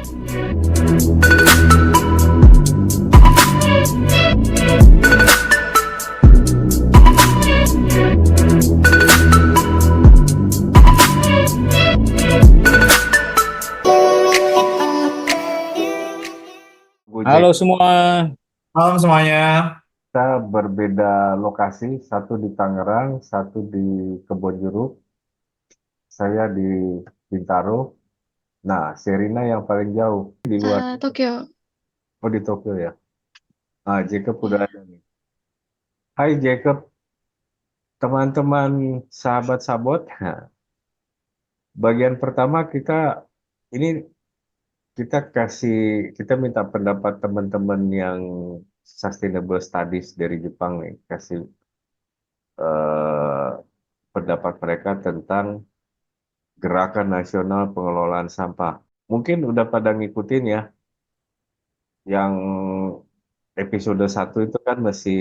Halo Gojek. semua. Malam semuanya. Kita berbeda lokasi, satu di Tangerang, satu di Kebonjeruk, saya di Bintaro. Nah, Serina yang paling jauh di luar. Tokyo. Oh, di Tokyo ya. Ah, Jacob udah Ya. ada nih. Hai Jacob, teman-teman sahabat sabot. Nah, bagian pertama ini kita kita minta pendapat teman-teman yang sustainable studies dari Jepang nih, kasih eh, pendapat mereka tentang Gerakan Nasional Pengelolaan Sampah. Mungkin udah pada ngikutin ya, yang episode satu itu kan masih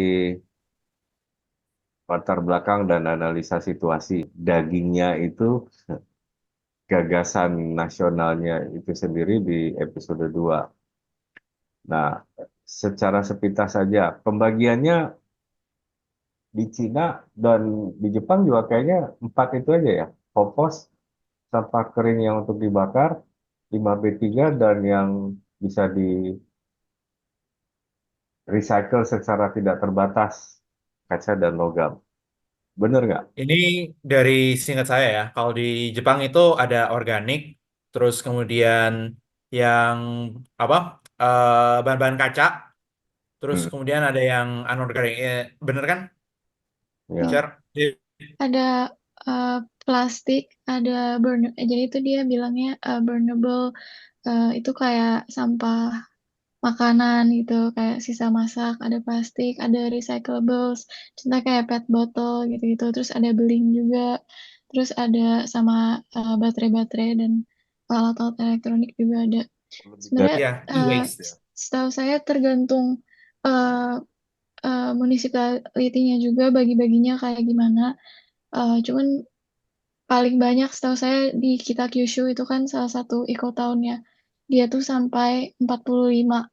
latar belakang dan analisa situasi. Dagingnya itu gagasan nasionalnya itu sendiri di episode 2. Nah, secara sepintas saja, pembagiannya di Cina dan di Jepang juga kayaknya 4 itu aja ya. Kompos, sampah kering yang untuk dibakar, 5B3, dan yang bisa di recycle secara tidak terbatas, kaca dan logam. Bener nggak? Ini dari singkat saya ya, kalau di Jepang itu ada organik, terus kemudian yang apa bahan-bahan kaca, terus Hmm, kemudian ada yang anorganik. Bener kan, ya. Share? Iya. Ada plastik, ada jadi itu dia bilangnya burnable, itu kayak sampah makanan gitu, kayak sisa masak, ada plastik, ada recyclables, contohnya kayak PET botol gitu-gitu, terus ada beling juga, terus ada sama baterai-baterai dan alat-alat elektronik juga ada. Lebih Sebenarnya dari Iya, eh, empat e-waste. ya. setahu saya tergantung eh, municipality-nya juga bagi-baginya kayak gimana. Cuman paling banyak setahu saya di kita Kyushu itu kan salah satu eco town-nya. Dia tuh sampai 45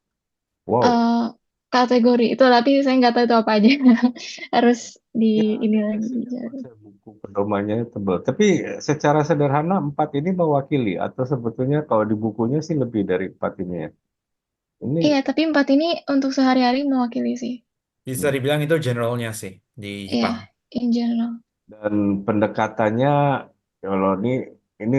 Wow. eh, kategori itu, tapi saya nggak tahu itu apa aja. Harus di Ya, ini ada lagi sih yang dicari. baca buku pedomannya tebal. Tapi secara sederhana 4 ini mewakili atau sebetulnya kalau di bukunya sih lebih dari 4 ini ya. Ini Iya, tapi 4 ini untuk sehari-hari mewakili sih. Bisa hmm, dibilang itu generalnya sih di Iya, Jepang. in general. dan pendekatannya kalau ini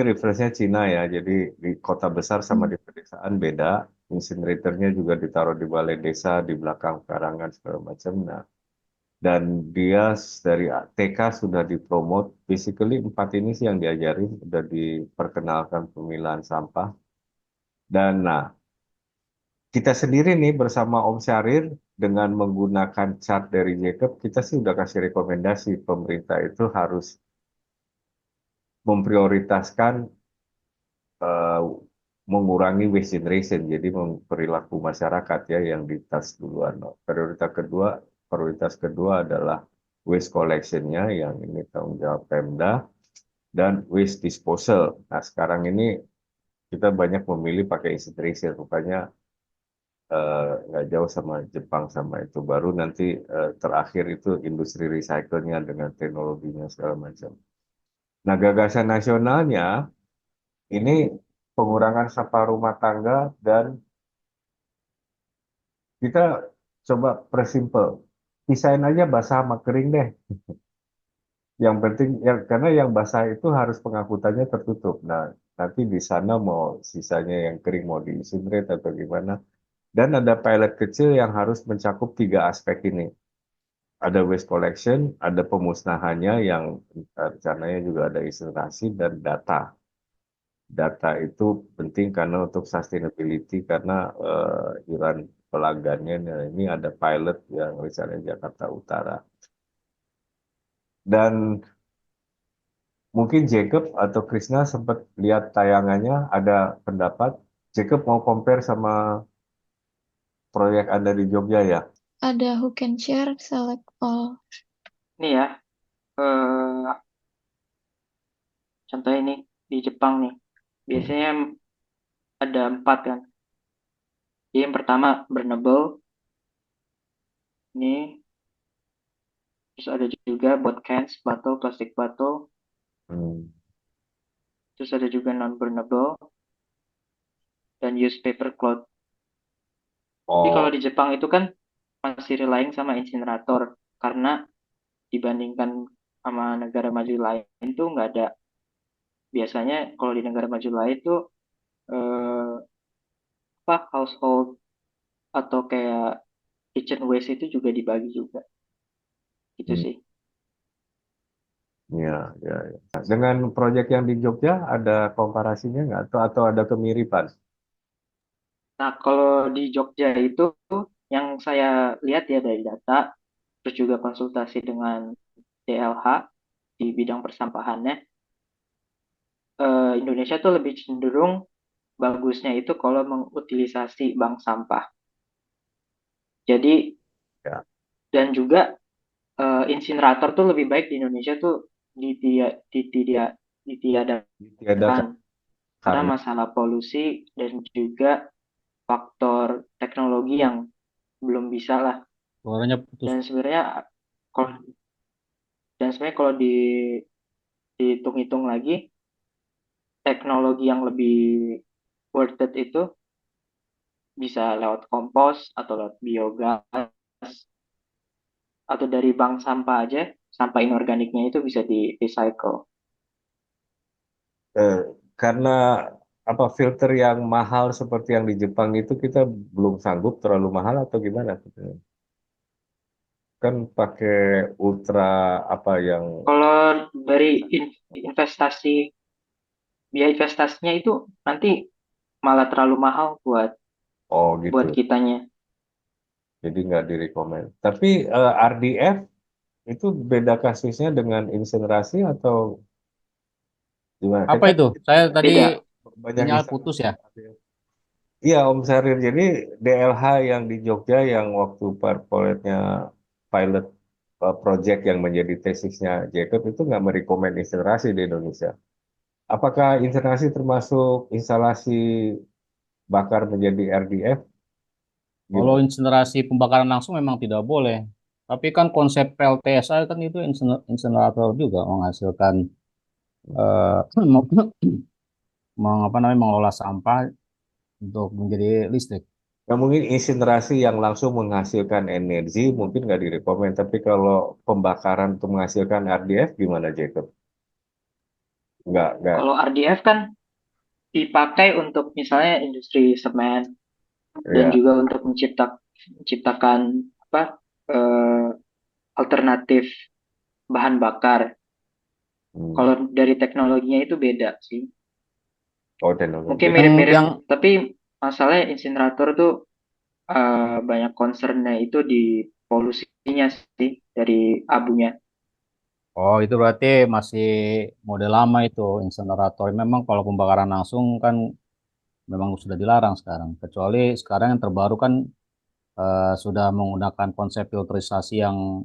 referensinya Cina ya. Jadi di kota besar sama Hmm. di pedesaan beda. Incineratornya juga ditaruh di balai desa di belakang karangan segala macam. Nah, dan dia dari TK sudah dipromot. Basically 4 ini sih yang diajarin, sudah diperkenalkan pemilahan sampah. Dan nah, kita sendiri nih bersama Om Syahrir dengan menggunakan chart dari Jacob, kita sih udah kasih rekomendasi pemerintah itu harus memprioritaskan eh, mengurangi waste generation, jadi perilaku masyarakat ya yang di tas duluan. No. Prioritas kedua adalah waste collectionnya yang ini tanggung jawab Pemda dan waste disposal. Nah sekarang ini kita banyak memilih pakai incineration, rupanya nggak jauh sama Jepang sama itu. Baru nanti terakhir itu industri recycle-nya dengan teknologinya segala macam. Nah gagasan nasionalnya ini pengurangan sampah rumah tangga dan kita coba persimpel. Pisahin aja basah sama kering deh. Yang penting ya karena yang basah itu harus pengangkutannya tertutup. Nah, nanti di sana mau sisanya yang kering mau diincinerate atau gimana. Dan ada pilot kecil yang harus mencakup 3 aspek ini. Ada waste collection, ada pemusnahannya yang rencananya juga ada incinerasi dan data. Data itu penting karena untuk sustainability karena iuran pelanggannya. Nah, ini ada pilot yang rencananya Jakarta Utara. Dan mungkin Jacob atau Krishna sempat lihat tayangannya, ada pendapat. Jacob mau compare sama proyek Anda di Jogja ya? Ada who can share, select all. Ini ya, contoh ini di Jepang nih. Biasanya ada 4 kan. Jadi yang pertama burnable, ini terus ada juga buat cans, bottle, plastic bottle, Hmm. terus ada juga non burnable dan use paper cloth. Jadi kalau Oh, di Jepang itu kan masih relying sama insinerator karena dibandingkan sama negara maju lain tuh nggak ada, biasanya kalau di negara maju lain tuh eh, apa household atau kayak kitchen waste itu juga dibagi juga gitu hmm, sih. ya, ya, ya. Dengan proyek yang di Jogja ada komparasinya nggak? Atau ada kemiripan? Nah, kalau di Jogja itu yang saya lihat ya dari data, terus juga konsultasi dengan DLH di bidang persampahannya, Indonesia tuh lebih cenderung bagusnya itu kalau mengutilisasi bank sampah. Jadi, Ya, dan juga insinerator tuh lebih baik di Indonesia tuh ditiadakan ditiadakan karena karena masalah polusi dan juga faktor teknologi yang belum bisa lah. Suaranya putus. Dan sebenarnya kalau kalau dihitung-hitung lagi, teknologi yang lebih worth it itu bisa lewat kompos atau lewat biogas atau dari bank sampah aja, sampah inorganiknya itu bisa di recycle. eh, karena apa filter yang mahal seperti yang di Jepang itu kita belum sanggup, terlalu mahal atau gimana? Kan pakai ultra apa yang Kalau dari investasi, biaya investasinya itu nanti malah terlalu mahal buat oh gitu, kitanya. jadi nggak direkomend. Tapi RDF itu beda kasusnya dengan insinerasi atau gimana? Apa Kita itu? Saya tadi Beda. banyak sinyal instan. putus ya. Iya Om Sarir, jadi DLH yang di Jogja yang waktu proyeknya pilot project yang menjadi tesisnya Jacob itu nggak merekomend insinerasi di Indonesia. Apakah insinerasi termasuk instalasi bakar menjadi RDF? Kalau Gimana? insinerasi pembakaran langsung memang tidak boleh. Tapi kan konsep PLTSA kan itu insenerator juga menghasilkan eh, apa namanya mengelola sampah untuk menjadi listrik. Nah, mungkin insinerasi yang langsung menghasilkan energi mungkin nggak direkomend. Tapi kalau pembakaran untuk menghasilkan RDF gimana Jacob? Nggak. Kalau RDF kan dipakai untuk misalnya industri semen dan Ya. juga untuk menciptakan apa eh, alternatif bahan bakar. Hmm. Kalau dari teknologinya itu beda sih. Oh, teknologi. Mungkin Yang mirip-mirip, yang tapi masalahnya insinerator tuh banyak concernnya itu di polusinya sih dari abunya. oh itu berarti masih model lama itu insenerator. Memang kalau pembakaran langsung kan memang sudah dilarang sekarang. Kecuali sekarang yang terbaru kan sudah menggunakan konsep filterisasi yang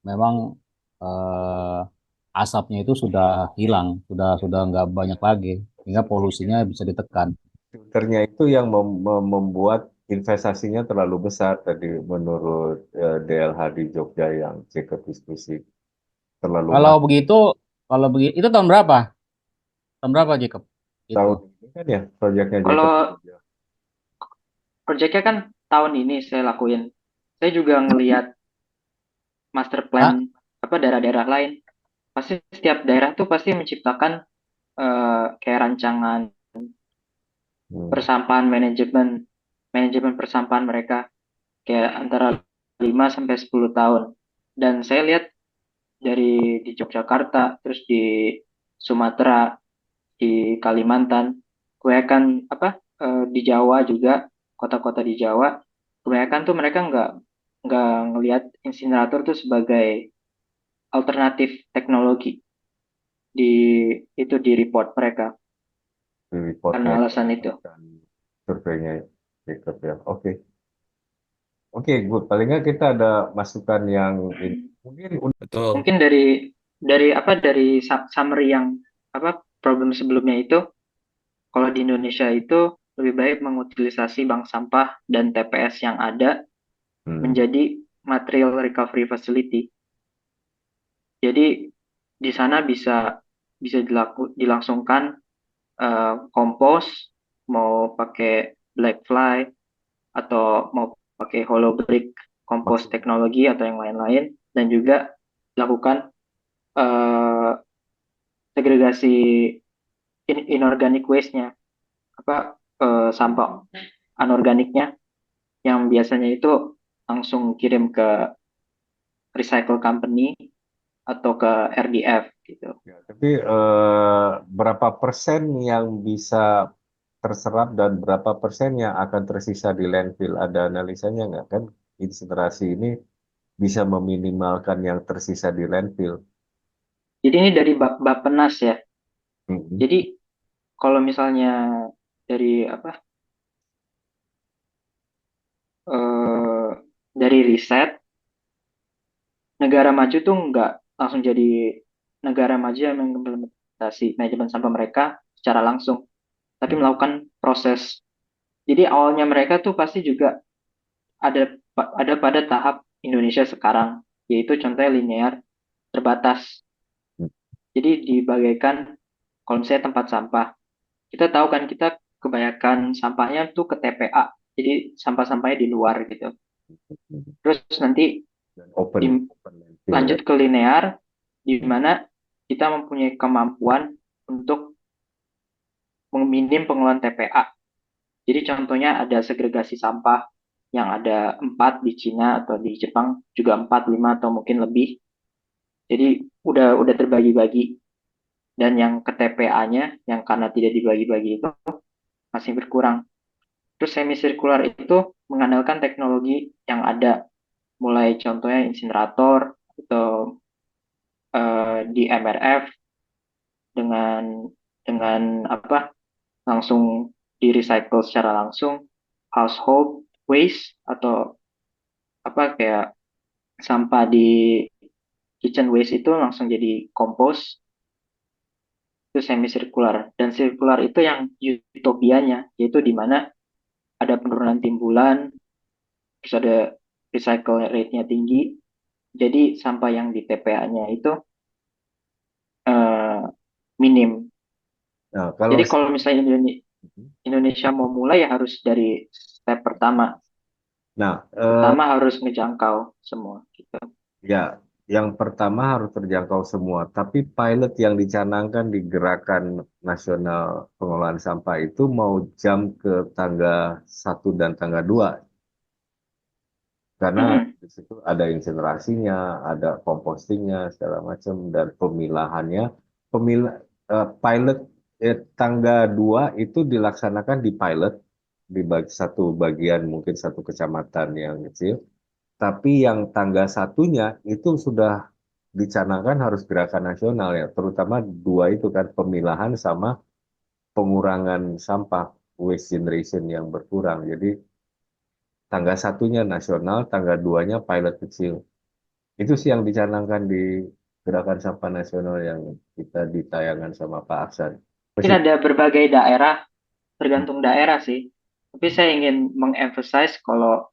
memang eh, asapnya itu sudah hilang, sudah nggak banyak lagi, sehingga polusinya bisa ditekan. Filternya itu yang membuat investasinya terlalu besar tadi menurut DLH di Jogja yang Jacob diskusi terlalu Kalau mahal. begitu, kalau begitu itu tahun berapa? Tahun berapa Jacob? Itu. Tahun ini kan ya proyeknya Jacob di Kalau Jogja. proyeknya kan tahun ini saya lakuin. Saya juga ngelihat master Ah, plan apa daerah-daerah lain. Pasti setiap daerah tuh pasti menciptakan kayak rancangan Hmm. persampahan manajemen manajemen persampahan mereka kayak antara 5 sampai 10 tahun. Dan saya lihat dari di Yogyakarta, terus di Sumatera, di Kalimantan, kebanyakan apa di Jawa juga, kota-kota di Jawa, kebanyakan tuh mereka nggak ngelihat insinerator tuh sebagai alternatif teknologi di itu di report mereka Di karena reportnya itu alasan itu. bukan surveinya Jacob ya. Oke. Oke, good. Paling nggak kita ada masukan yang ini. Mungkin Betul. Mungkin dari summary yang apa problem sebelumnya itu, kalau di Indonesia itu lebih baik mengutilisasi bank sampah dan TPS yang ada menjadi material recovery facility. Jadi di sana bisa dilangsungkan kompos, mau pakai black fly atau mau pakai hollow brick kompos teknologi atau yang lain-lain, dan juga dilakukan segregasi inorganic waste-nya, sampah anorganiknya yang biasanya itu langsung kirim ke recycle company atau ke RDF gitu. Ya, tapi berapa persen yang bisa terserap dan berapa persen yang akan tersisa di landfill? Ada analisanya nggak? Kan incinerasi ini bisa meminimalkan yang tersisa di landfill. Jadi ini dari Bappenas ya. Mhm. Jadi kalau misalnya dari dari riset, negara maju tuh nggak langsung jadi negara maju yang mengimplementasi manajemen sampah mereka secara langsung, tapi melakukan proses. Jadi awalnya mereka tuh pasti juga ada pada tahap Indonesia sekarang, yaitu contohnya linear terbatas. Jadi dibagaikan kalau misalnya tempat sampah, kita tahu kan kita kebanyakan sampahnya tuh ke TPA, jadi sampah-sampahnya di luar gitu. Terus nanti Open landfill, lanjut kan? ke linear, di mana kita mempunyai kemampuan untuk meminim pengelolaan TPA. Jadi contohnya ada segregasi sampah yang ada 4 di Cina atau di Jepang juga 4, 5 atau mungkin lebih. Jadi udah terbagi-bagi, dan yang ke TPA-nya yang karena tidak dibagi-bagi itu masih berkurang. Terus semi sirkular itu mengandalkan teknologi yang ada, mulai contohnya insinerator atau di MRF dengan langsung di recycle secara langsung, household waste atau kayak sampah di kitchen waste itu langsung jadi kompos. Itu semi sirkular, dan sirkular itu yang utopianya, yaitu di mana ada penurunan timbulan, terus ada recycle rate-nya tinggi, jadi sampah yang di TPA-nya itu minim. Nah, kalau Jadi kalau misalnya Indonesia mau mulai ya harus dari step pertama. Pertama harus ngejangkau semua gitu. ya, yang pertama harus terjangkau semua. Tapi pilot yang dicanangkan di Gerakan Nasional Pengelolaan Sampah itu mau jump ke tangga 1 dan tangga 2. Karena di situ ada insinerasinya, ada compostingnya, segala macam, dan pemilahannya. Pilot tangga 2 itu dilaksanakan di pilot, di satu bagian, mungkin satu kecamatan yang kecil. Tapi yang tangga 1-nya itu sudah dicanangkan harus gerakan nasional ya, terutama 2 itu kan, pemilahan sama pengurangan sampah, waste generation yang berkurang. Jadi tangga 1-nya nasional, tangga 2-nya pilot kecil. Itu sih yang dicanangkan di Gerakan Sampah Nasional yang kita ditayangan sama Pak Aksan. Mungkin ada berbagai daerah, tergantung daerah sih. Tapi saya ingin mengemphasize kalau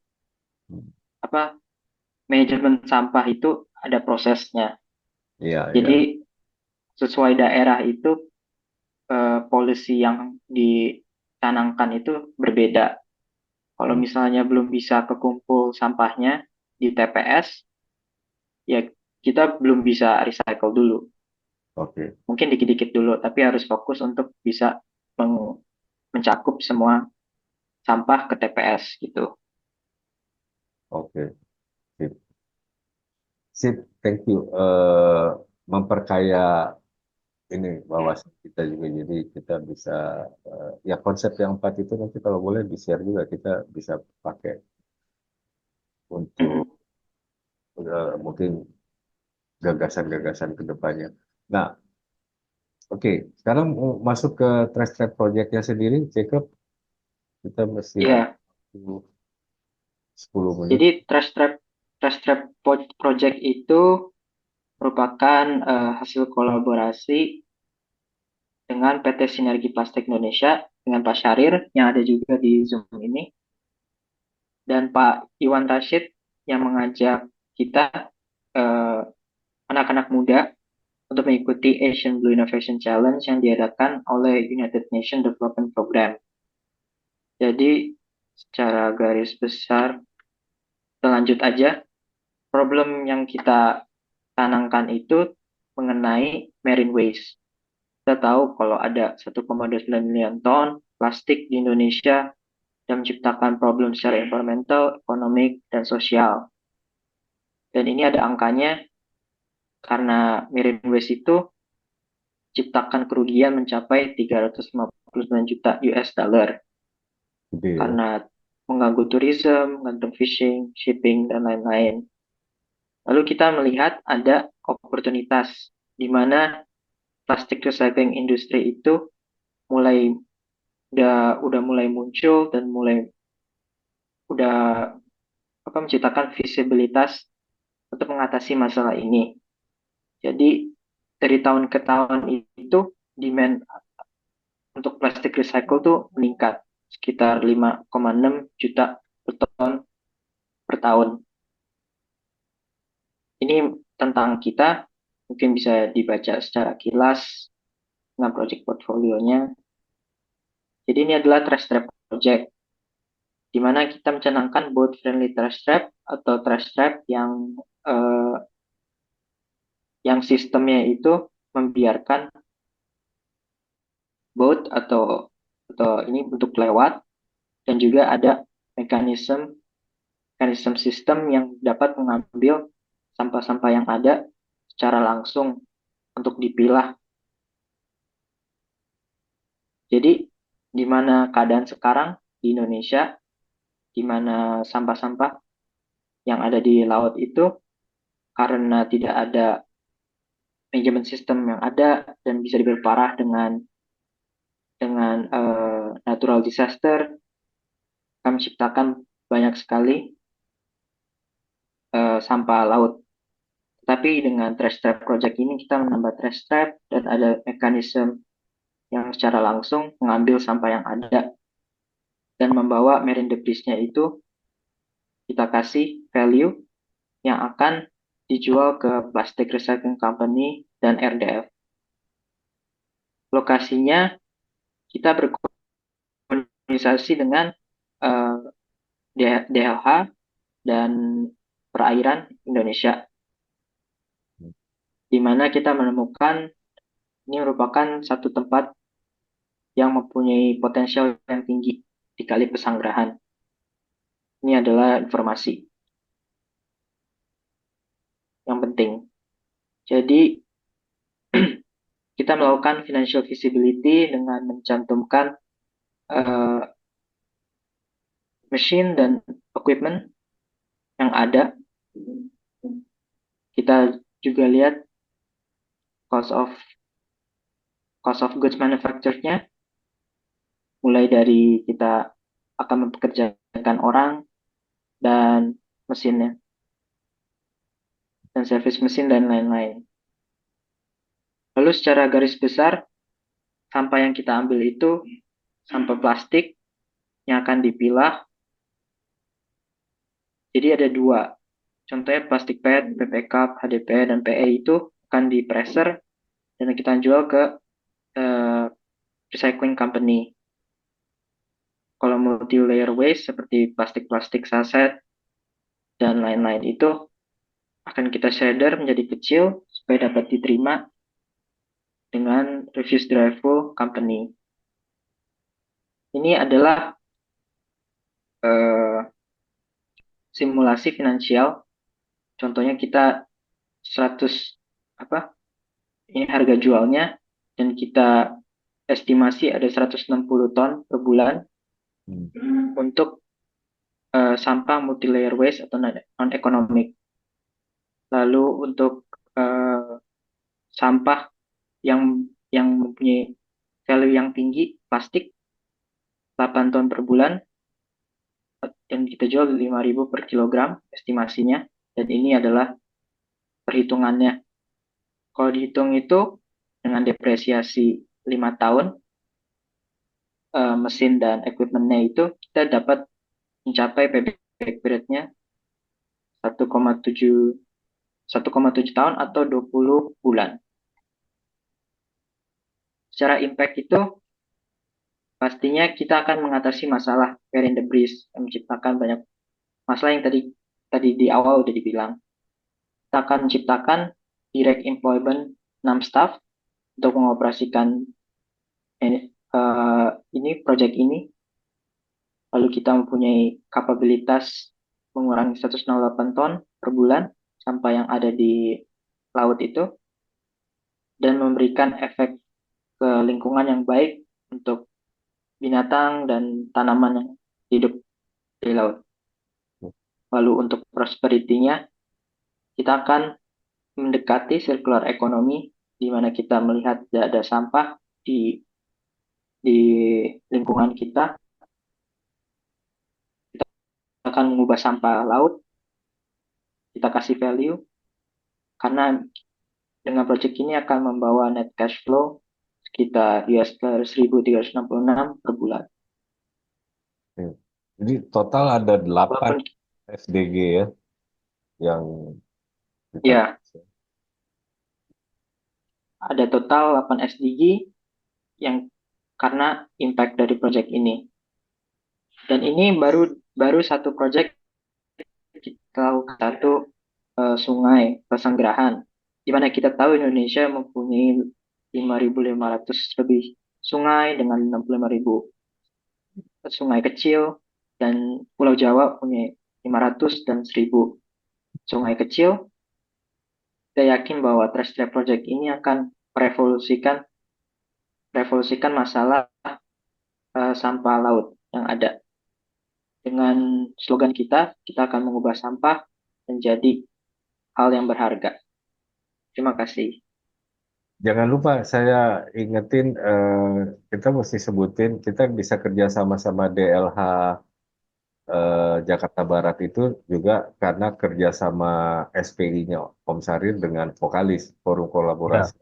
manajemen sampah itu ada prosesnya. Iya, iya. Jadi sesuai daerah itu polisi yang dicanangkan itu berbeda. Kalau misalnya belum bisa kekumpul sampahnya di TPS, ya kita belum bisa recycle dulu. Oke, Mungkin dikit-dikit dulu, tapi harus fokus untuk bisa mencakup semua sampah ke TPS gitu. oke. Sip, sip, thank you. Memperkaya ini wawasan kita juga, jadi kita bisa ya konsep yang 4 itu nanti kalau boleh di-share juga, kita bisa pakai untuk mungkin gagasan-gagasan ke depannya. Nah, oke, sekarang masuk ke trash trap projectnya sendiri, Jacob. Kita masih ada Iya, 10 menit. jadi Trash Trap Project itu merupakan hasil kolaborasi dengan PT Sinergi Plastik Indonesia, dengan Pak Syahrir yang ada juga di Zoom ini, dan Pak Iwan Rashid yang mengajak kita anak-anak muda untuk mengikuti Asian Blue Innovation Challenge yang diadakan oleh United Nations Development Program. Jadi secara garis besar, kita lanjut aja. Problem yang kita tanamkan itu mengenai marine waste. Kita tahu kalau ada 1,2 miliar ton plastik di Indonesia dan menciptakan problem secara environmental, ekonomi, dan sosial. Dan ini ada angkanya karena marine waste itu ciptakan kerugian mencapai 359 juta US dollar Gede ya. karena mengganggu tourism, mengganggu fishing, shipping, dan lain-lain. Lalu kita melihat ada oportunitas di mana plastic recycling industri itu udah mulai muncul dan udah menciptakan visibilitas untuk mengatasi masalah ini. Jadi dari tahun ke tahun itu demand untuk plastik recycle tuh meningkat sekitar 5,6 juta ton per tahun. Ini tentang kita, mungkin bisa dibaca secara kilas dengan project portfolionya. Jadi ini adalah trash trap project, di mana kita mencanangkan boat friendly trash trap atau trash trap yang sistemnya itu membiarkan boat atau ini untuk lewat, dan juga ada mekanisme sistem yang dapat mengambil sampah-sampah yang ada secara langsung untuk dipilah. Jadi di mana keadaan sekarang di Indonesia, di mana sampah-sampah yang ada di laut itu karena tidak ada manajemen sistem yang ada dan bisa diperparah dengan natural disaster, akan menciptakan banyak sekali sampah laut. Tapi dengan trash trap project ini kita menambah trash trap dan ada mekanisme yang secara langsung mengambil sampah yang ada dan membawa marine debris-nya itu kita kasih value yang akan dijual ke Plastic Recycling Company dan RDF. Lokasinya kita berkomunikasi dengan DLH dan Perairan Indonesia, di mana kita menemukan ini merupakan satu tempat yang mempunyai potensial yang tinggi di Kali Pesanggerahan. Ini adalah informasi yang penting. Jadi kita melakukan financial feasibility dengan mencantumkan mesin dan equipment yang ada. Kita juga lihat cost of goods manufacture-nya, mulai dari kita akan mempekerjakan orang dan mesinnya, dan servis mesin dan lain-lain. Lalu secara garis besar, sampah yang kita ambil itu sampah plastik yang akan dipilah. Jadi ada dua. Contohnya plastik PET, PP Cup, HDP, dan PE itu akan di-pressure dan kita jual ke recycling company. Kalau multi-layer waste seperti plastik-plastik saset dan lain-lain itu akan kita shredder menjadi kecil supaya dapat diterima dengan refuse dryful company. Ini adalah simulasi finansial. Contohnya kita 100 ini harga jualnya, dan kita estimasi ada 160 ton per bulan untuk sampah multi-layer waste atau non-economic. Lalu untuk sampah yang mempunyai value yang tinggi, plastik, 8 ton per bulan, dan kita jual 5.000 per kilogram estimasinya, dan ini adalah perhitungannya. Kalau dihitung itu dengan depresiasi 5 tahun, mesin dan equipmentnya itu, kita dapat mencapai payback period-nya 1,7 tahun atau 20 bulan. Secara impact itu, pastinya kita akan mengatasi masalah carrying the breeze, yang menciptakan banyak masalah yang tadi di awal udah dibilang. Kita akan menciptakan direct employment 6 staff untuk mengoperasikan project ini. Lalu kita mempunyai kapabilitas mengurangi 108 ton per bulan sampah yang ada di laut itu, dan memberikan efek ke lingkungan yang baik untuk binatang dan tanaman yang hidup di laut. Lalu untuk prosperity-nya, kita akan mendekati circular economy, di mana kita melihat tidak ada sampah di lingkungan kita. Kita akan mengubah sampah laut, kita kasih value, karena dengan project ini akan membawa net cash flow sekitar $1.366 per bulan. Jadi total ada 8 Walaupun SDG ya yang kita ya, ada total 8 SDG yang karena impact dari project ini. Dan ini baru satu project kita satu sungai Pesanggerahan, di mana kita tahu Indonesia mempunyai 5.500 lebih sungai dengan 65.000 sungai kecil, dan Pulau Jawa punya 500 dan 1.000 sungai kecil. Kita yakin bahwa Trash Trap Project ini akan merevolusikan masalah sampah laut yang ada. Dengan slogan kita akan mengubah sampah menjadi hal yang berharga. Terima kasih. Jangan lupa saya ingetin kita mesti sebutin kita bisa kerja sama DLH Jakarta Barat itu juga karena kerjasama SPI-nya Om Sarir dengan Vokalis Forum Kolaborasi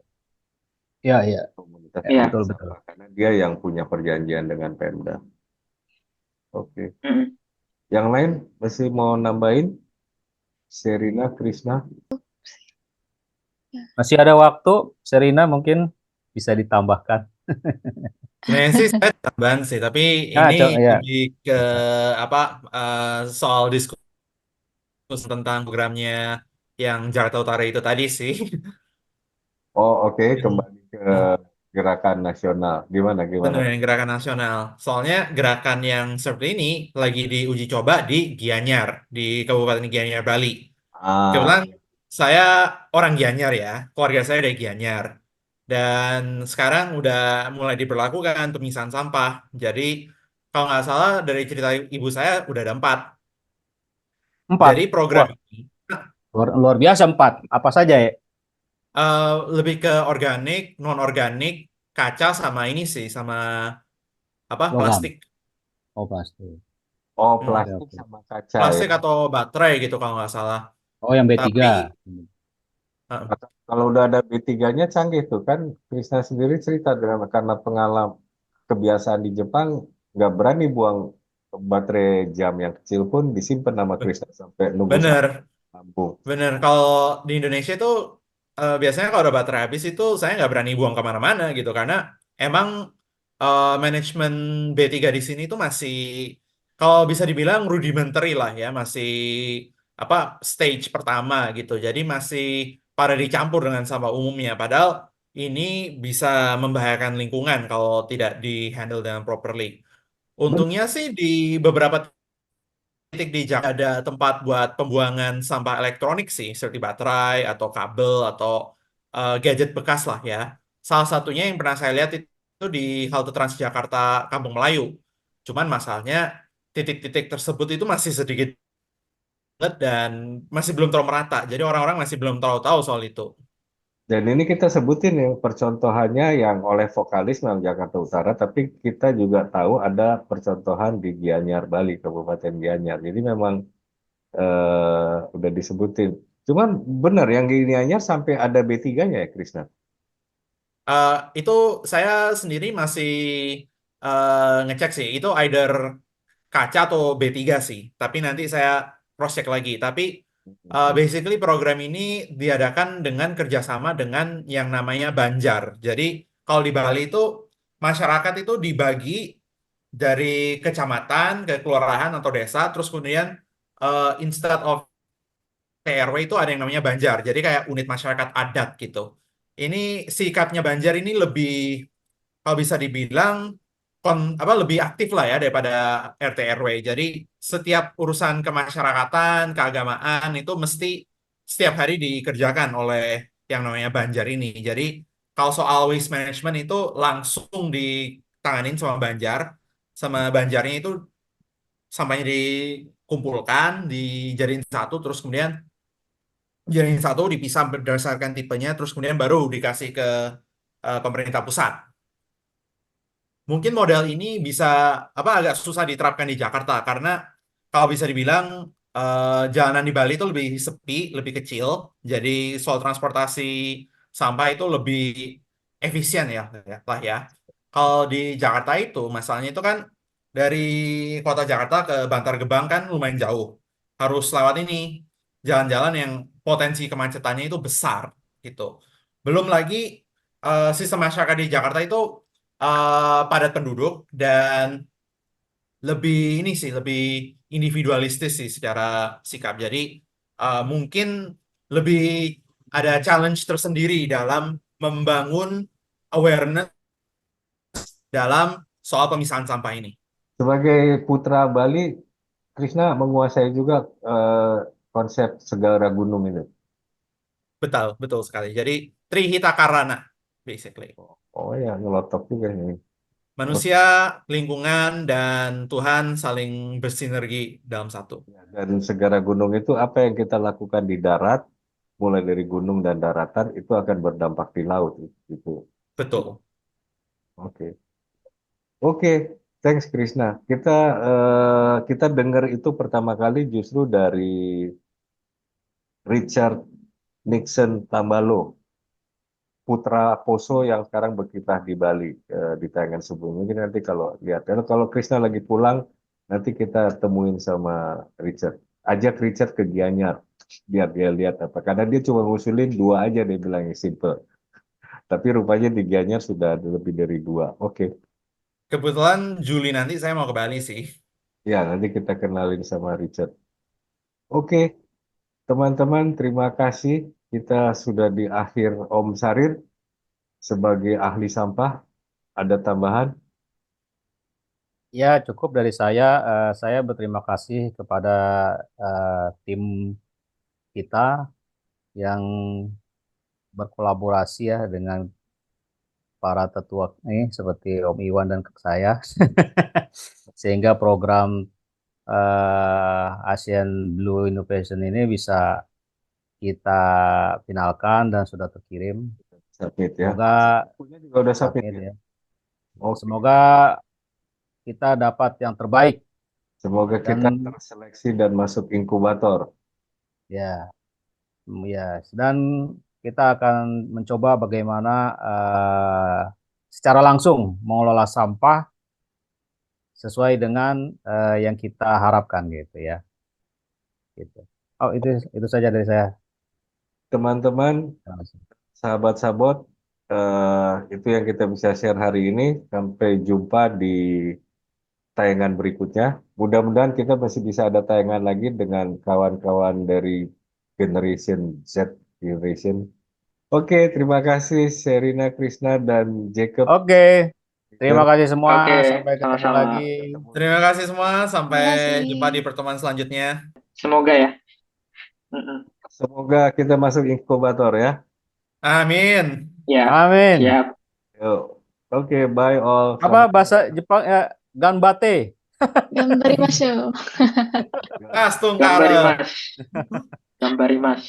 Ya, ya, Komunitas Ya. betul. Sampah, karena dia yang punya perjanjian dengan Pemda. Oke. Yang lain masih mau nambahin? Serina, Krisna? Masih ada waktu, Serina mungkin bisa ditambahkan. Sebenarnya sih saya tambahan sih, tapi Ya, ini ya. lebih ke soal diskusi tentang programnya yang Jakarta Utara itu tadi sih. Oh oke, kembali ke gerakan nasional. Gimana? Benar, yang gerakan nasional. Soalnya gerakan yang seperti ini lagi diuji coba di Gianyar, di Kabupaten Gianyar, Bali. Kebetulan saya orang Gianyar ya, keluarga saya dari Gianyar. Dan sekarang udah mulai diberlakukan pemisahan sampah. Jadi kalau nggak salah dari cerita ibu saya udah ada 4. 4. Jadi program Wah, ini luar biasa 4. Apa saja ya? lebih ke organik, non organik, kaca sama ini sih, sama Logam. plastik. Oh, pasti. Oh, Hmm. plastik Oke. sama kaca Plastik ya. atau baterai gitu kalau nggak salah. Oh, yang B3. Tapi Kalau udah ada B3-nya canggih tuh kan. Krisna sendiri cerita karena pengalaman kebiasaan di Jepang nggak berani buang baterai jam yang kecil pun disimpan nama Krisna sampai nunggu bener, sambung. bener. Kalau di Indonesia itu biasanya kalau ada baterai habis itu saya nggak berani buang kemana-mana gitu karena emang manajemen B3 di sini itu masih kalau bisa dibilang rudimentary lah ya, masih stage pertama gitu. Jadi masih pada dicampur dengan sampah umumnya. Padahal ini bisa membahayakan lingkungan kalau tidak di handle dengan properly. Untungnya sih di beberapa titik di Jakarta ada tempat buat pembuangan sampah elektronik sih, seperti baterai atau kabel atau gadget bekas lah ya. Salah satunya yang pernah saya lihat itu di halte Transjakarta Kampung Melayu. Cuman masalahnya titik-titik tersebut itu masih sedikit banget dan masih belum terlalu merata. Jadi orang-orang masih belum terlalu tahu soal itu. Dan ini kita sebutin yang percontohannya yang oleh Vokalis memang Jakarta Utara, tapi kita juga tahu ada percontohan di Gianyar, Bali, Kabupaten Gianyar. Jadi memang udah disebutin. Cuman benar yang di Gianyar sampai ada B3-nya ya, Krisna? Itu saya sendiri masih ngecek sih. Itu either kaca atau B3 sih. Tapi nanti saya cross check lagi. Tapi basically program ini diadakan dengan kerjasama dengan yang namanya Banjar. Jadi kalau di Bali itu masyarakat itu dibagi dari kecamatan ke kelurahan atau desa, terus kemudian instead of TRW itu ada yang namanya Banjar. Jadi kayak unit masyarakat adat gitu. Ini sikapnya Banjar ini lebih, kalau bisa dibilang lebih aktif lah ya daripada RT RW. Jadi setiap urusan kemasyarakatan, keagamaan itu mesti setiap hari dikerjakan oleh yang namanya Banjar ini. Jadi kalau soal waste management itu langsung ditanganin sama Banjar, sama Banjarnya itu sampahnya dikumpulkan, dijadiin satu, terus kemudian dijadiin satu, dipisah berdasarkan tipenya, terus kemudian baru dikasih ke pemerintah pusat. Mungkin model ini bisa agak susah diterapkan di Jakarta karena kalau bisa dibilang jalanan di Bali itu lebih sepi, lebih kecil. Jadi soal transportasi sampah itu lebih efisien lah ya. Kalau di Jakarta itu masalahnya itu kan dari kota Jakarta ke Bantar Gebang kan lumayan jauh. Harus lewat ini jalan-jalan yang potensi kemacetannya itu besar gitu. Belum lagi sistem masyarakat di Jakarta itu padat penduduk dan lebih individualistis sih secara sikap. Jadi mungkin lebih ada challenge tersendiri dalam membangun awareness dalam soal pemisahan sampah ini. Sebagai putra Bali, Krishna menguasai juga konsep segara gunung itu. Betul sekali. Jadi Trihita Karana basically. Oh ya, ngelotok juga ini. Manusia, lingkungan, dan Tuhan saling bersinergi dalam satu. Dan segara gunung itu apa yang kita lakukan di darat, mulai dari gunung dan daratan, itu akan berdampak di laut. Gitu. Betul. Oke. Oke, thanks Krishna. Kita dengar itu pertama kali justru dari Richard Nixon Tambalo, putra Poso yang sekarang berkiprah di Bali, di tayangan sebelumnya. Mungkin nanti kalau lihat, kalau Krishna lagi pulang, nanti kita temuin sama Richard. Ajak Richard ke Gianyar, biar dia lihat apa. Karena dia cuma ngusulin 2 aja, dia bilangnya simple. Tapi rupanya di Gianyar sudah ada lebih dari 2. Oke. Kebetulan Juli nanti saya mau ke Bali sih. Ya, nanti kita kenalin sama Richard. Oke, teman-teman, terima kasih. Kita sudah di akhir Om Sarir sebagai ahli sampah. Ada tambahan? Ya, cukup dari saya. Saya berterima kasih kepada tim kita yang berkolaborasi ya dengan para tetua ini seperti Om Iwan dan saya, sehingga program Asian Blue Innovation ini bisa kita finalkan dan sudah terkirim. Submit ya. Semoga Punya juga udah submit submit ya. ya. Oke. Semoga kita dapat yang terbaik Semoga kita dan terseleksi dan masuk inkubator. ya, dan kita akan mencoba bagaimana secara langsung mengelola sampah sesuai dengan yang kita harapkan gitu ya. Gitu. Oh, itu saja dari saya. Teman-teman, Terima kasih. sahabat-sahabat, itu yang kita bisa share hari ini. Sampai jumpa di tayangan berikutnya. Mudah-mudahan kita masih bisa ada tayangan lagi dengan kawan-kawan dari Generation Z Generation. Oke, terima kasih Sherina, Krishna, dan Jacob. Oke, terima kasih semua. Oke, Sampai ketemu sama-sama. lagi. Terima kasih semua. Sampai Terima kasih. jumpa di pertemuan selanjutnya. Semoga ya. Mm-mm. Semoga kita masuk inkubator ya. Amin. Ya, Amin. siap. Yuk. Oke, bye all. Apa bahasa Jepang ya? Ganbate. Gambarimasho. Tungkara. Gambarimas. Gambarimas.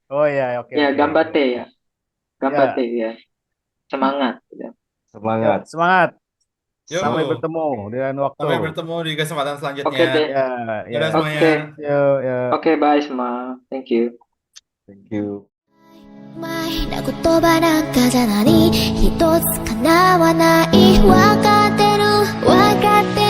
Oh ya, oke. Ya, oke. gambate ya. Gambate ya. Semangat. Ya. Semangat. Yuk, semangat. Yuk. Sampai bertemu di lain waktu. Sampai bertemu di kesempatan Oke selanjutnya. deh. Ya, ya. Dadah semuanya. Oke. Yuk, yuk. Oke, bye semua. Thank you. Thank you. 前な言葉なんかじゃ何一つ叶わないわかってる分かって